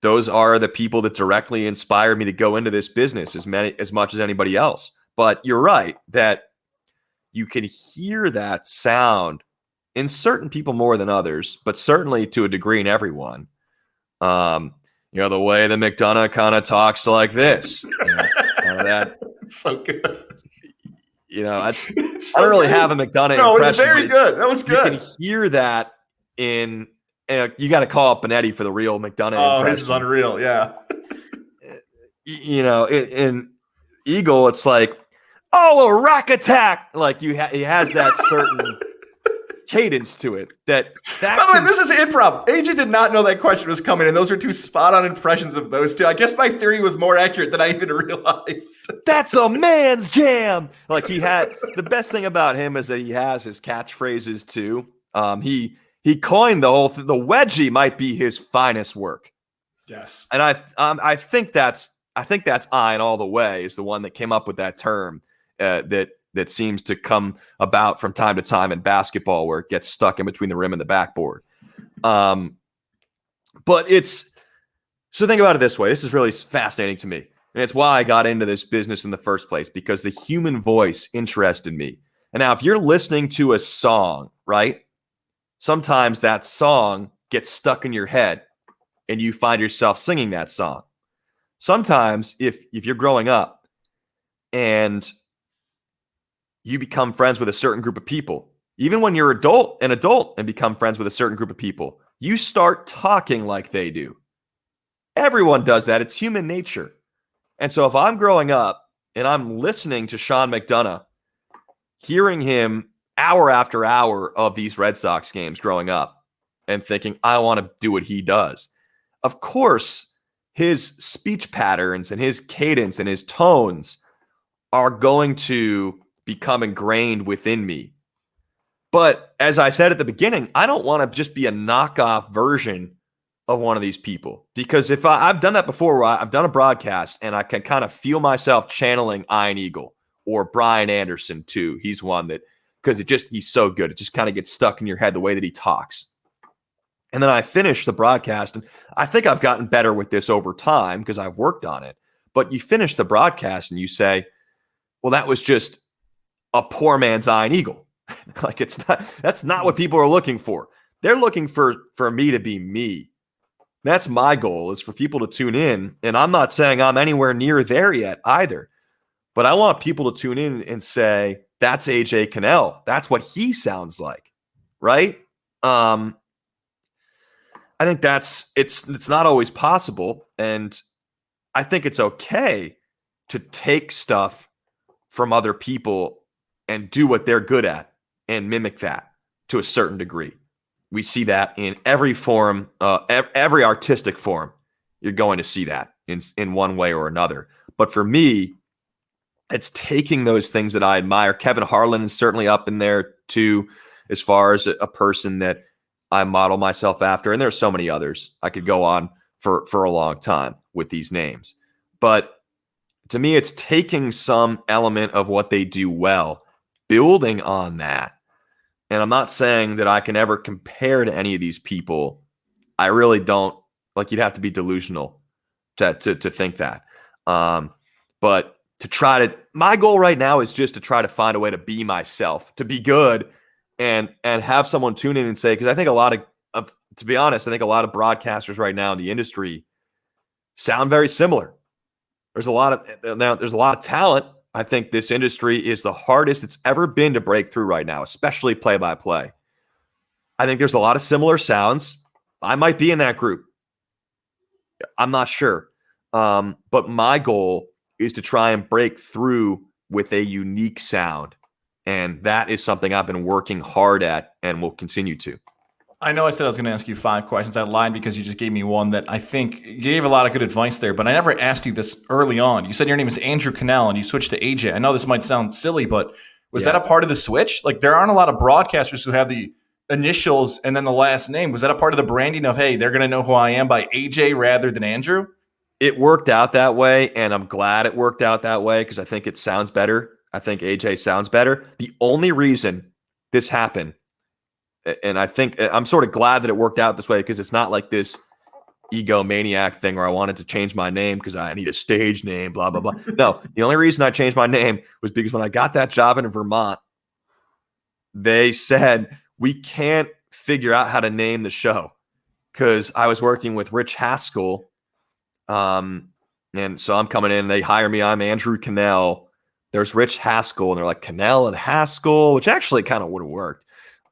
those are the people that directly inspired me to go into this business as much as anybody else. But you're right that you can hear that sound in certain people more than others, but certainly to a degree in everyone. The way that McDonough kind of talks like this. That it's so good. I don't really have a McDonough impression. No, it's very good. That was good. You can hear that in you got to call up Benetti for the real McDonough impression. This is unreal, yeah. In Eagle, it's like, oh, a rack attack. Like he has that certain cadence to it. By the way, this is improv. AJ did not know that question was coming, and those were two spot-on impressions of those two. I guess my theory was more accurate than I even realized. That's a man's jam. Like the best thing about him is that he has his catchphrases too. He coined the whole the wedgie might be his finest work. Yes, and I think that's Ian all the way is the one that came up with that term that seems to come about from time to time in basketball where it gets stuck in between the rim and the backboard. But so think about it this way. This is really fascinating to me. And it's why I got into this business in the first place, because the human voice interested me. And now if you're listening to a song, right? Sometimes that song gets stuck in your head and you find yourself singing that song. Sometimes if you're growing up and you become friends with a certain group of people, even when you're an adult and become friends with a certain group of people, you start talking like they do. Everyone does that. It's human nature. And so if I'm growing up and I'm listening to Sean McDonough, hearing him hour after hour of these Red Sox games growing up and thinking, I want to do what he does. Of course, his speech patterns and his cadence and his tones are going to become ingrained within me. But as I said at the beginning, I don't want to just be a knockoff version of one of these people, because if I've done that before, where I've done a broadcast and I can kind of feel myself channeling Ian Eagle or Brian Anderson too. He's one that, because he's so good. It just kind of gets stuck in your head the way that he talks. And then I finish the broadcast, and I think I've gotten better with this over time because I've worked on it. But you finish the broadcast and you say, well, that was just a poor man's Ian Eagle. Like that's not what people are looking for. They're looking for me to be me. That's my goal, is for people to tune in. And I'm not saying I'm anywhere near there yet either. But I want people to tune in and say, that's AJ Kanell. That's what he sounds like. Right? I think it's not always possible. And I think it's okay to take stuff from other people and do what they're good at and mimic that to a certain degree. We see that in every form, every artistic form. You're going to see that in one way or another. But for me, it's taking those things that I admire. Kevin Harlan is certainly up in there too, as far as a person that I model myself after. And there's so many others. I could go on for a long time with these names. But to me, it's taking some element of what they do well, building on that. And I'm not saying that I can ever compare to any of these people. I really don't. Like, you'd have to be delusional to think that. But my goal right now is just to try to find a way to be myself, to be good, and have someone tune in and say, because I think a lot of, to be honest, I think a lot of broadcasters right now in the industry, sound very similar. There's a lot of talent. I think this industry is the hardest it's ever been to break through right now, especially play by play. I think there's a lot of similar sounds. I might be in that group. I'm not sure. But my goal is to try and break through with a unique sound. And that is something I've been working hard at and will continue to. I know I said I was going to ask you 5 questions. I lied because you just gave me one that I think you gave a lot of good advice there, but I never asked you this early on. You said your name is Andrew Kanell and you switched to AJ. I know this might sound silly, but was that a part of the switch? Like, there aren't a lot of broadcasters who have the initials and then the last name. Was that a part of the branding of, hey, they're going to know who I am by AJ rather than Andrew? It worked out that way, and I'm glad it worked out that way because I think it sounds better. I think AJ sounds better. The only reason this happened, and I think I'm sort of glad that it worked out this way because it's not like this egomaniac thing where I wanted to change my name because I need a stage name, blah, blah, blah. No, the only reason I changed my name was because when I got that job in Vermont, they said, we can't figure out how to name the show because I was working with Rich Haskell. And so I'm coming in, they hire me. I'm Andrew Kanell. There's Rich Haskell, and they're like Kanell and Haskell, which actually kind of would have worked.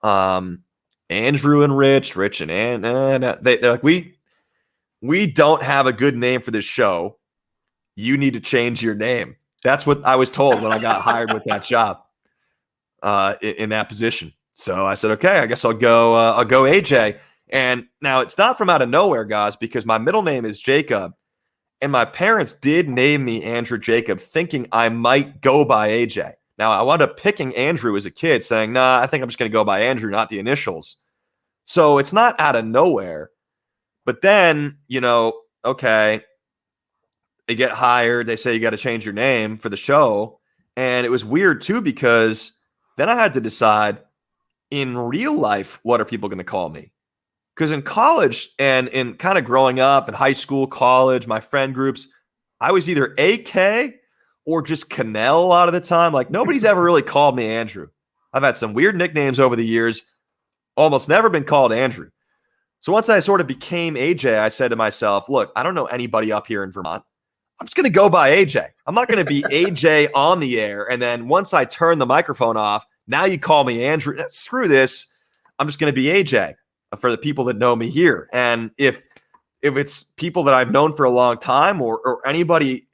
Andrew and Rich and they're like, we don't have a good name for this show. You need to change your name. That's what I was told when I got hired with that job, in that position. So I said, okay, I guess I'll go AJ. And now it's not from out of nowhere, guys, because my middle name is Jacob. And my parents did name me Andrew Jacob, thinking I might go by AJ. Now, I wound up picking Andrew as a kid, saying, nah, I think I'm just going to go by Andrew, not the initials. So it's not out of nowhere. But then, okay, they get hired. They say you got to change your name for the show. And it was weird, too, because then I had to decide in real life, what are people going to call me? Because in college and in kind of growing up in high school, college, my friend groups, I was either AK or just Kanell a lot of the time. Like, nobody's ever really called me Andrew. I've had some weird nicknames over the years, almost never been called Andrew. So once I sort of became AJ, I said to myself, look, I don't know anybody up here in Vermont. I'm just going to go by AJ. I'm not going to be AJ on the air. And then once I turn the microphone off, now you call me Andrew. Screw this. I'm just going to be AJ for the people that know me here. And if it's people that I've known for a long time or anybody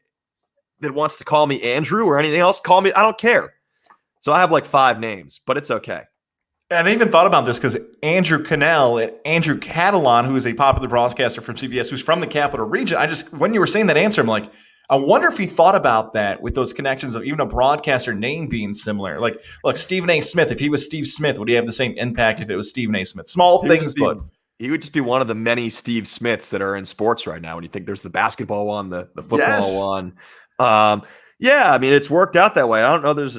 that wants to call me Andrew or anything else, call me. I don't care. So I have like 5 names, but it's okay. And I even thought about this because Andrew Kanell and Andrew Catalan, who is a popular broadcaster from CBS, who's from the Capital Region, when you were saying that answer, I'm like, I wonder if he thought about that with those connections of even a broadcaster name being similar. Like, look, Stephen A. Smith, if he was Steve Smith, would he have the same impact if it was Stephen A. Smith? Small things, but he would just be one of the many Steve Smiths that are in sports right now. When you think there's the basketball one, the football one. Yeah, I mean, it's worked out that way. I don't know. There's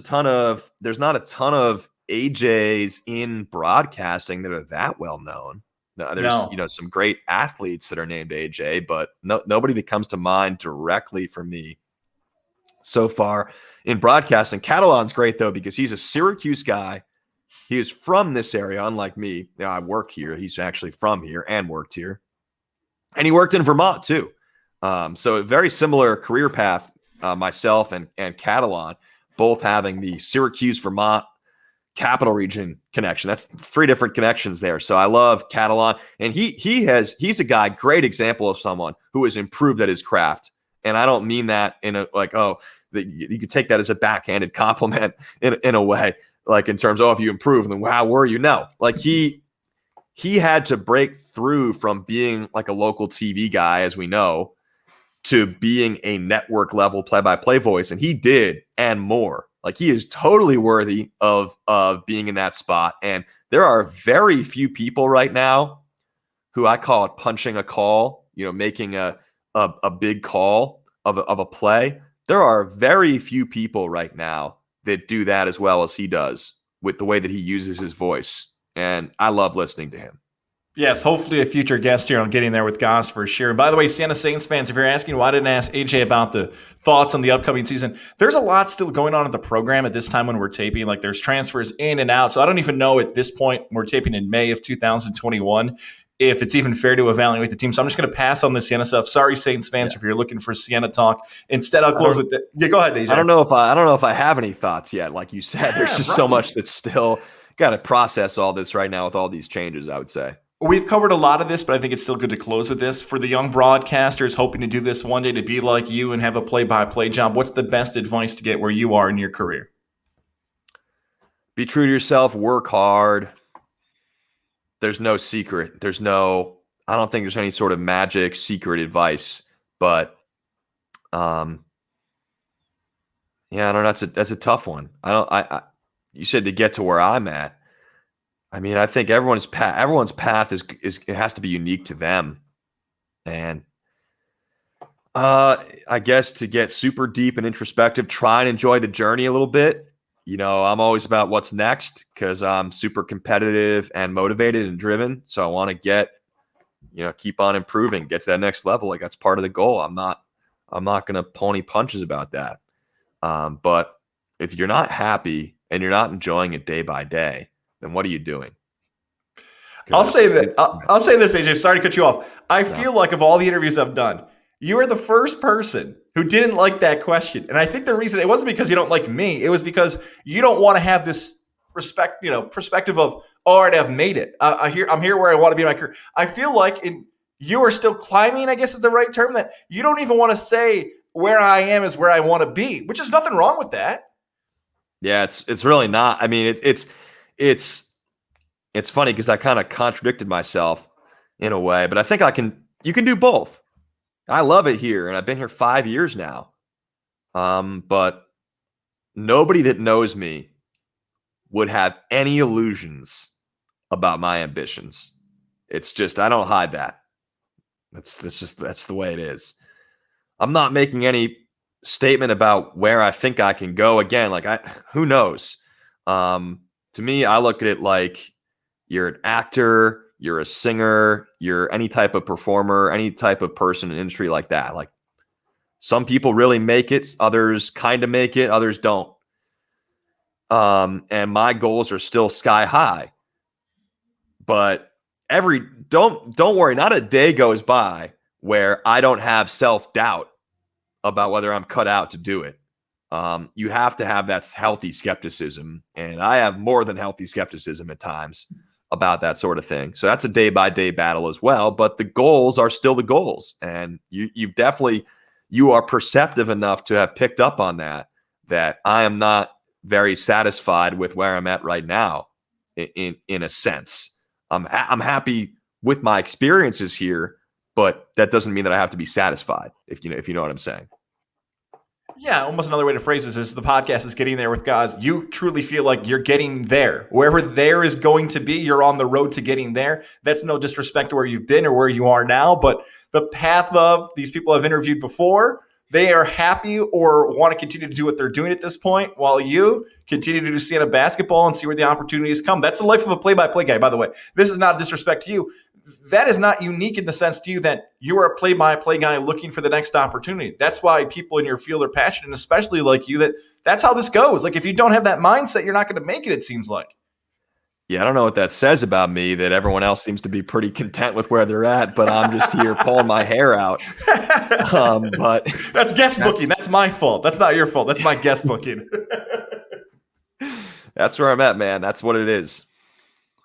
not a ton of AJs in broadcasting that are that well known. No, there's some great athletes that are named AJ, but nobody that comes to mind directly for me so far in broadcasting. Catalan's great though because he's a Syracuse guy. He is from this area, unlike me. I work here. He's actually from here and worked here, and he worked in Vermont too. So a very similar career path. Myself and Catalan both having the Syracuse, Vermont Capital Region connection. That's 3 different connections there. So I love Catalan, and he's a guy, great example of someone who has improved at his craft. And I don't mean that in a like, you could take that as a backhanded compliment in a way, like in terms of, if you improve, then how were you? No, like he had to break through from being like a local TV guy, as we know, to being a network level play-by-play voice. And he did, and more. Like, he is totally worthy of being in that spot. And there are very few people right now who I call it punching a call, making a big call of a play. There are very few people right now that do that as well as he does with the way that he uses his voice. And I love listening to him. Yes, hopefully a future guest here on Getting There with Goss for sure. And by the way, Siena Saints fans, if you're asking why I didn't ask AJ about the thoughts on the upcoming season, there's a lot still going on at the program at this time when we're taping. Like, there's transfers in and out. So I don't even know at this point, we're taping in May of 2021, if it's even fair to evaluate the team. So I'm just going to pass on the Siena stuff. Sorry, Saints fans, if you're looking for Siena talk. Instead, I'll close with the. Yeah, go ahead, AJ. I don't know if I have any thoughts yet. Like you said, there's just so much that's still got to process all this right now with all these changes, I would say. We've covered a lot of this, but I think it's still good to close with this. For the young broadcasters hoping to do this one day, to be like you and have a play-by-play job, what's the best advice to get where you are in your career? Be true to yourself, work hard. There's no secret. I don't think there's any sort of magic secret advice, but yeah, I don't know. That's a tough one. You said to get to where I'm at. I mean, I think everyone's path is it has to be unique to them. And I guess to get super deep and introspective, try and enjoy the journey a little bit. I'm always about what's next because I'm super competitive and motivated and driven. So I want to keep on improving, get to that next level. Like that's part of the goal. I'm not going to pull any punches about that. But if you're not happy and you're not enjoying it day by day, then what are you doing? I'll say this, AJ. Sorry to cut you off. I feel like of all the interviews I've done, you are the first person who didn't like that question. And I think the reason it wasn't because you don't like me. It was because you don't want to have this perspective of, all right, I've made it. I'm here where I want to be in my career. I feel like you are still climbing, I guess is the right term, that you don't even want to say where I am is where I want to be, which is nothing wrong with that. Yeah, it's really not. I mean, it's funny because I kind of contradicted myself in a way, but I think you can do both. I love it here, and I've been here 5 years now. But nobody that knows me would have any illusions about my ambitions. It's just, I don't hide that. That's the way it is. I'm not making any statement about where I think I can go. Again, who knows? To me, I look at it like you're an actor, you're a singer, you're any type of performer, any type of person in an industry like that. Like some people really make it, others kind of make it, others don't. And my goals are still sky high. But don't worry, not a day goes by where I don't have self-doubt about whether I'm cut out to do it. You have to have that healthy skepticism, and I have more than healthy skepticism at times about that sort of thing. So that's a day-by-day battle as well, but the goals are still the goals, and you are perceptive enough to have picked up on that I am not very satisfied with where I'm at right now in a sense. I'm happy with my experiences here, but that doesn't mean that I have to be satisfied, if you know what I'm saying. Yeah, almost another way to phrase this is the podcast is getting there with guys. You truly feel like you're getting there. Wherever there is going to be, you're on the road to getting there. That's no disrespect to where you've been or where you are now, but the path of these people I've interviewed before, they are happy or want to continue to do what they're doing at this point, while you continue to do Siena basketball and see where the opportunities come. That's the life of a play-by-play guy, by the way. This is not a disrespect to you. That is not unique in the sense to you that you are a play-by-play guy looking for the next opportunity. That's why people in your field are passionate, and especially like you, that's how this goes. Like if you don't have that mindset, you're not going to make it seems like. Yeah, I don't know what that says about me, that everyone else seems to be pretty content with where they're at, but I'm just here pulling my hair out. But that's guest booking. That's my fault. That's not your fault. That's my guest booking. That's where I'm at, man. That's what it is.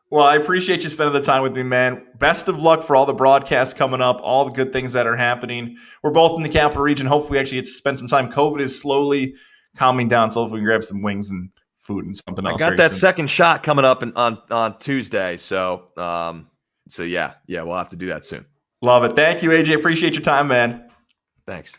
Well, I appreciate you spending the time with me, man. Best of luck for all the broadcasts coming up, all the good things that are happening. We're both in the capital region. Hopefully we actually get to spend some time. COVID is slowly calming down, so hopefully we can grab some wings and food and something else. I got that second shot coming up on Tuesday, so yeah, we'll have to do that soon. Love it. Thank you, AJ. Appreciate your time, man. Thanks.